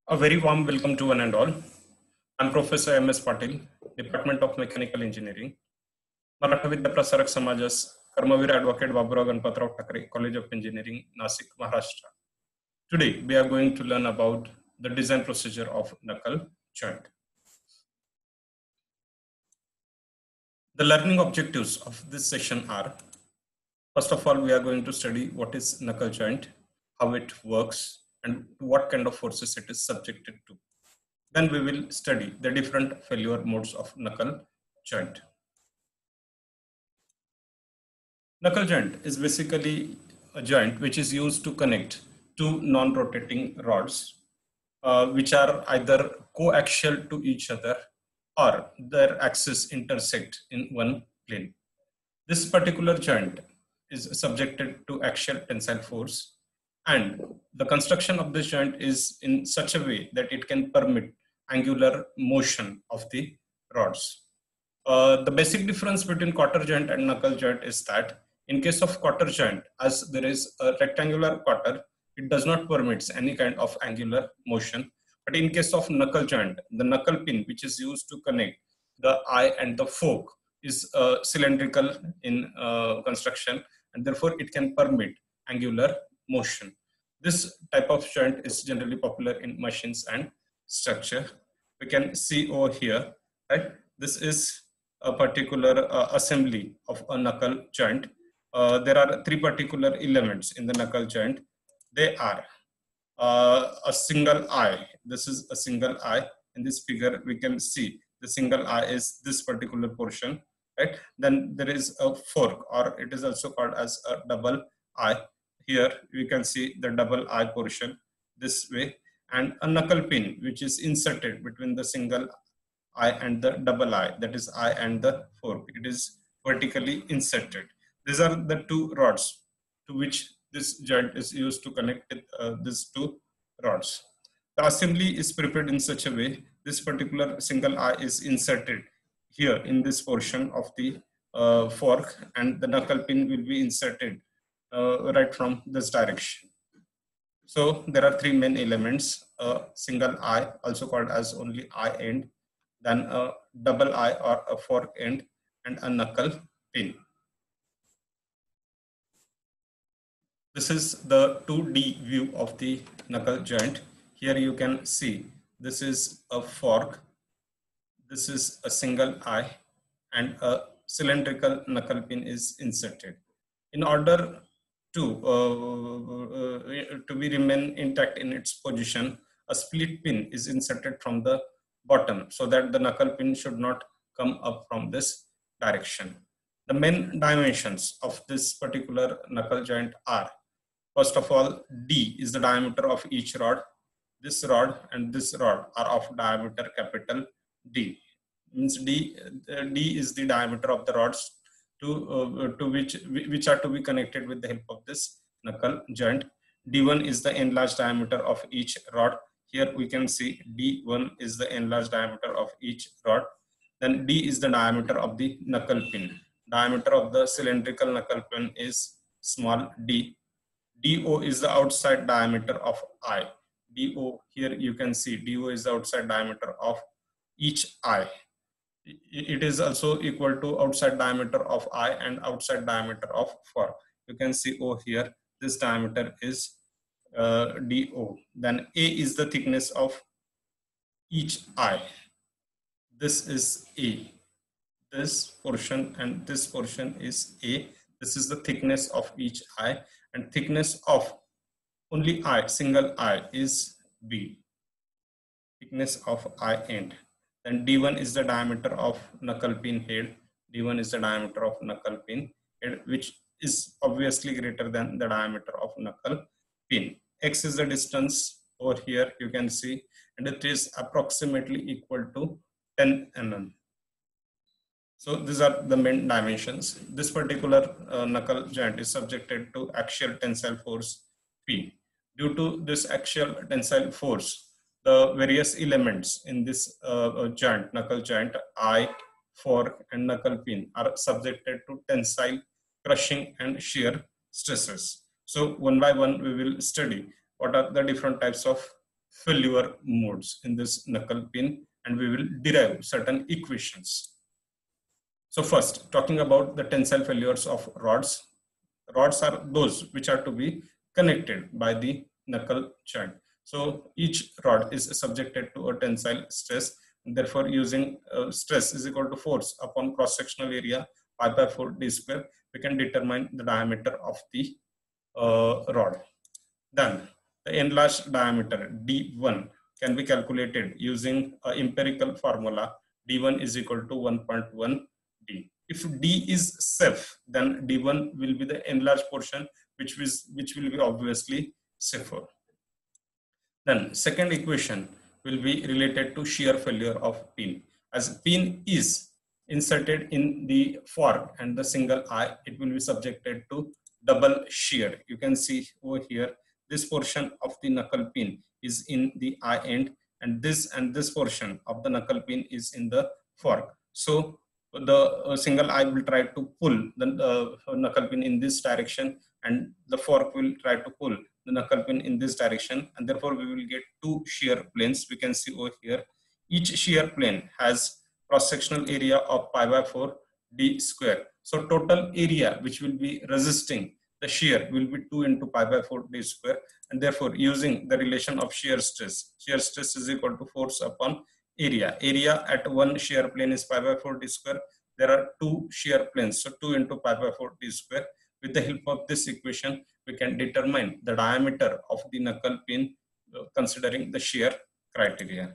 A very warm welcome to one and all. I'm Professor M.S. Patil, Department of Mechanical Engineering, Maratha Vidya Prasarak Samajas, Karmavir Advocate Baburao Ganpatrao Thakre, College of Engineering, Nasik, Maharashtra. Today, we are going to learn about the design procedure of knuckle joint. The learning objectives of this session are, first of all, we are going to study what is knuckle joint, how it works, and what kind of forces it is subjected to. Then we will study the different failure modes of knuckle joint. Knuckle joint is basically a joint which is used to connect two non-rotating rods, which are either coaxial to each other or their axes intersect in one plane. This particular joint is subjected to axial tensile force, and the construction of this joint is in such a way that it can permit angular motion of the rods. The basic difference between quarter joint and knuckle joint is that in case of quarter joint, as there is a rectangular quarter, it does not permit any kind of angular motion. But in case of knuckle joint, the knuckle pin, which is used to connect the eye and the fork, is cylindrical in construction, and therefore it can permit angular motion. This type of joint is generally popular in machines and structure. We can see over here, right? This is a particular assembly of a knuckle joint. There are three particular elements in the knuckle joint. They are a single eye. This is a single eye. In this figure, we can see the single eye is this particular portion, right? Then there is a fork, or it is also called as a double eye. Here we can see the double eye portion this way, and a knuckle pin which is inserted between the single eye and the double eye, that is eye and the fork. It is vertically inserted. These are the two rods to which this joint is used to connect these two rods. The assembly is prepared in such a way, this particular single eye is inserted here in this portion of the fork, and the knuckle pin will be inserted right from this direction. So there are three main elements: a single eye, also called as only eye end, then a double eye or a fork end, and a knuckle pin. This is the 2D view of the knuckle joint. Here you can see this is a fork, this is a single eye, and a cylindrical knuckle pin is inserted. In order to be remain intact in its position, a split pin is inserted from the bottom so that the knuckle pin should not come up from this direction. The main dimensions of this particular knuckle joint are, first of all, D is the diameter of each rod. This rod and this rod are of diameter capital D. Means D is the diameter of the rods to which are to be connected with the help of this knuckle joint. D1 is the enlarged diameter of each rod. Here we can see D1 is the enlarged diameter of each rod. Then D is the diameter of the knuckle pin. Diameter of the cylindrical knuckle pin is small d. DO is the outside diameter of eye. DO, here you can see DO is the outside diameter of each eye. It is also equal to outside diameter of eye and outside diameter of fork. You can see over here, this diameter is DO. Then A is the thickness of each eye. This is A. This portion and this portion is A. This is the thickness of each eye, and thickness of only eye, single eye, is B. Thickness of eye end. Then D1 is the diameter of knuckle pin head. D1 is the diameter of knuckle pin head, which is obviously greater than the diameter of knuckle pin. X is the distance over here, you can see, and it is approximately equal to 10 mm. So these are the main dimensions. This particular knuckle joint is subjected to axial tensile force P. Due to this axial tensile force, the various elements in this joint, knuckle joint, eye, fork, and knuckle pin are subjected to tensile, crushing, and shear stresses. So one by one, we will study what are the different types of failure modes in this knuckle pin, and we will derive certain equations. So first, talking about the tensile failures of rods. Rods are those which are to be connected by the knuckle joint. So each rod is subjected to a tensile stress. Therefore, using stress is equal to force upon cross-sectional area pi by 4 d square, we can determine the diameter of the rod. Then the enlarged diameter D1 can be calculated using an empirical formula. D1 is equal to 1.1 D. If D is safe, then D1 will be the enlarged portion, which will be obviously safer. Then second equation will be related to shear failure of pin. As pin is inserted in the fork and the single eye, it will be subjected to double shear. You can see over here, this portion of the knuckle pin is in the eye end, and this portion of the knuckle pin is in the fork. So the single eye will try to pull the knuckle pin in this direction, and the fork will try to pull the knuckle pin in this direction, and therefore we will get two shear planes. We can see over here, each shear plane has cross-sectional area of pi by 4 d square. So total area which will be resisting the shear will be 2 into pi by 4 d square, and therefore using the relation of shear stress is equal to force upon area. Area at one shear plane is pi by 4 d square. There are two shear planes, so 2 into pi by 4 d square. With the help of this equation, we can determine the diameter of the knuckle pin considering the shear criteria.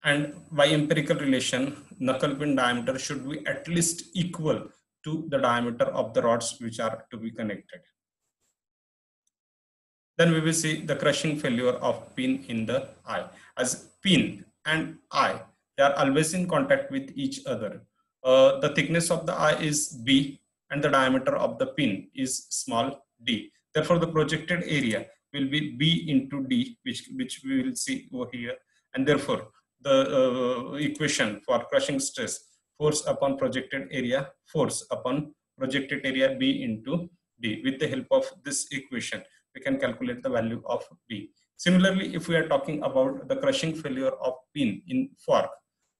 And by empirical relation, knuckle pin diameter should be at least equal to the diameter of the rods which are to be connected. Then we will see the crushing failure of pin in the eye. As pin and eye, they are always in contact with each other. The thickness of the eye is B, and the diameter of the pin is small d. Therefore, the projected area will be B into D, which we will see over here. And therefore, the equation for crushing stress, force upon projected area, force upon projected area B into D. With the help of this equation, we can calculate the value of B. Similarly, if we are talking about the crushing failure of pin in fork,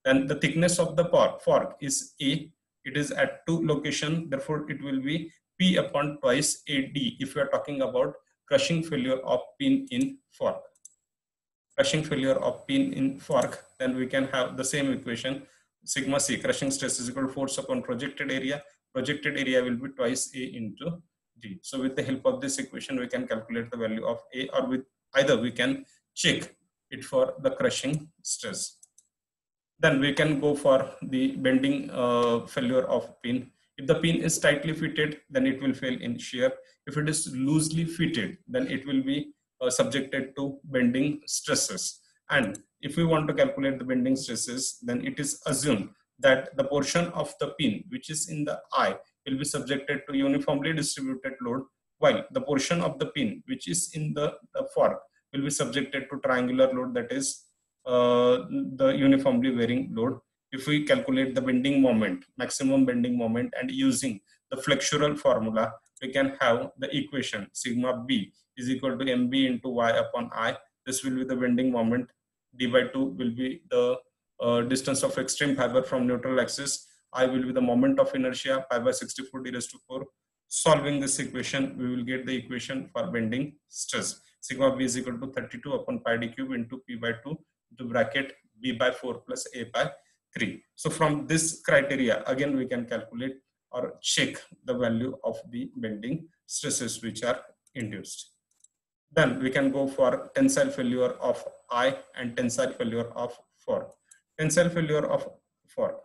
then the thickness of the fork is A. It is at two locations, therefore it will be P upon twice AD if we are talking about crushing failure of pin in fork. Crushing failure of pin in fork, then we can have the same equation, sigma C, crushing stress is equal to force upon projected area. Projected area will be twice A into D. So with the help of this equation, we can calculate the value of A, or with either we can check it for the crushing stress. Then we can go for the bending failure of pin. If the pin is tightly fitted, then it will fail in shear. If it is loosely fitted, then it will be subjected to bending stresses. And if we want to calculate the bending stresses, then it is assumed that the portion of the pin which is in the eye will be subjected to uniformly distributed load, while the portion of the pin which is in the fork will be subjected to triangular load, that is the uniformly varying load. If we calculate the bending moment, maximum bending moment, and using the flexural formula, we can have the equation sigma B is equal to mb into y upon I. This will be the bending moment. D by 2 will be the distance of extreme fiber from neutral axis. I will be the moment of inertia, pi by 64 d raised to 4. Solving this equation, we will get the equation for bending stress. Sigma B is equal to 32 upon pi d cube into P by 2 into bracket B by 4 plus A by 3. So from this criteria, again we can calculate or check the value of the bending stresses which are induced. Then we can go for tensile failure of eye and tensile failure of fork. Tensile failure of fork.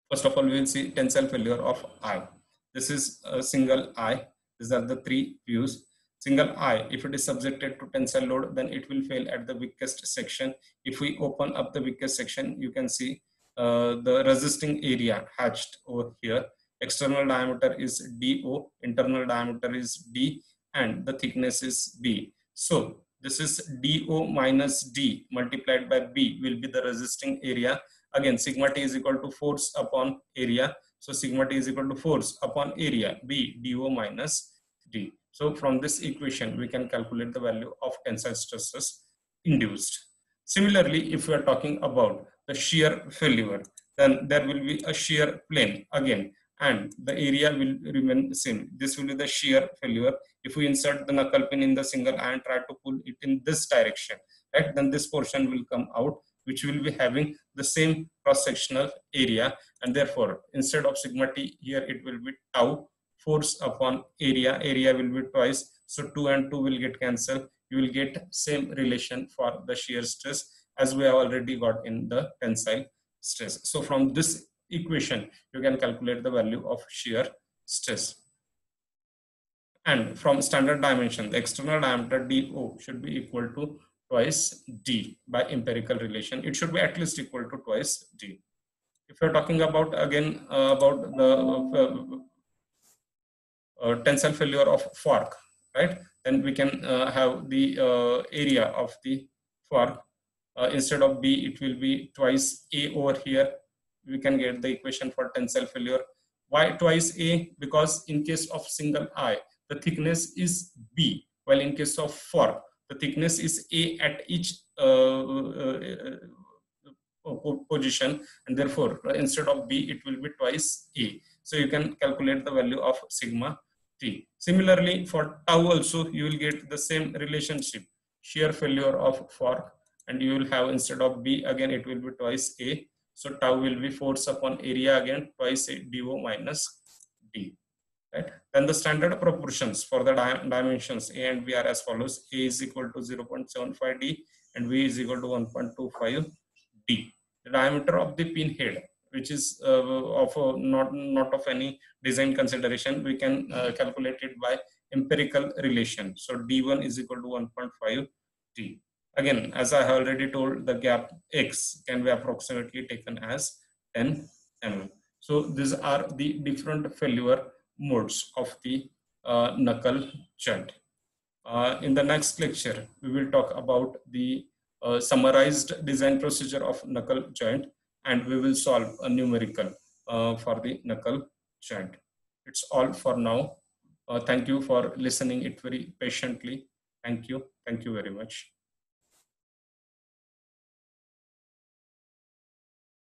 First of all, we will see tensile failure of eye. This is a single eye. These are the three views. Single eye, if it is subjected to tensile load, then it will fail at the weakest section. If we open up the weakest section, you can see the resisting area hatched over here. External diameter is DO, internal diameter is D, and the thickness is B. So this is DO minus D multiplied by B will be the resisting area. Again, sigma T is equal to force upon area. So sigma T is equal to force upon area, B, DO minus D. So from this equation, we can calculate the value of tensile stresses. induced. Similarly, if we are talking about the shear failure, then there will be a shear plane again, and the area will remain same. This will be the shear failure. If we insert the knuckle pin in the single eye and try to pull it in this direction, right, then this portion will come out, which will be having the same cross-sectional area, and therefore instead of sigma t here it will be tau force upon area. Area will be twice, so 2 and 2 will get cancelled. You will get same relation for the shear stress as we have already got in the tensile stress. So from this equation you can calculate the value of shear stress. And from standard dimension, the external diameter DO should be equal to twice D by empirical relation. It should be at least equal to twice D. If you're talking about again about the tensile failure of fork, right? Then we can have the area of the fork. Instead of B, it will be twice A over here. We can get the equation for tensile failure. Why twice A? Because in case of single eye, the thickness is B, while in case of fork, the thickness is A at each position, and therefore instead of B, it will be twice A. So you can calculate the value of sigma t. Similarly, for tau also, you will get the same relationship, shear failure of fork, and you will have instead of B, again it will be twice A. So tau will be force upon area again, twice A dO minus D. Right? Then the standard proportions for the dimensions A and B are as follows. A is equal to 0.75 D and B is equal to 1.25 D. The diameter of the pin head, which is not of any design consideration, we can calculate it by empirical relation. So D1 is equal to 1.5 D. Again, as I have already told, the gap X can be approximately taken as 10 mm. So these are the different failure modes of the knuckle joint. In the next lecture, we will talk about the summarized design procedure of knuckle joint, and we will solve a numerical for the knuckle joint. It's all for now. Thank you for listening it very patiently. Thank you. Thank you very much.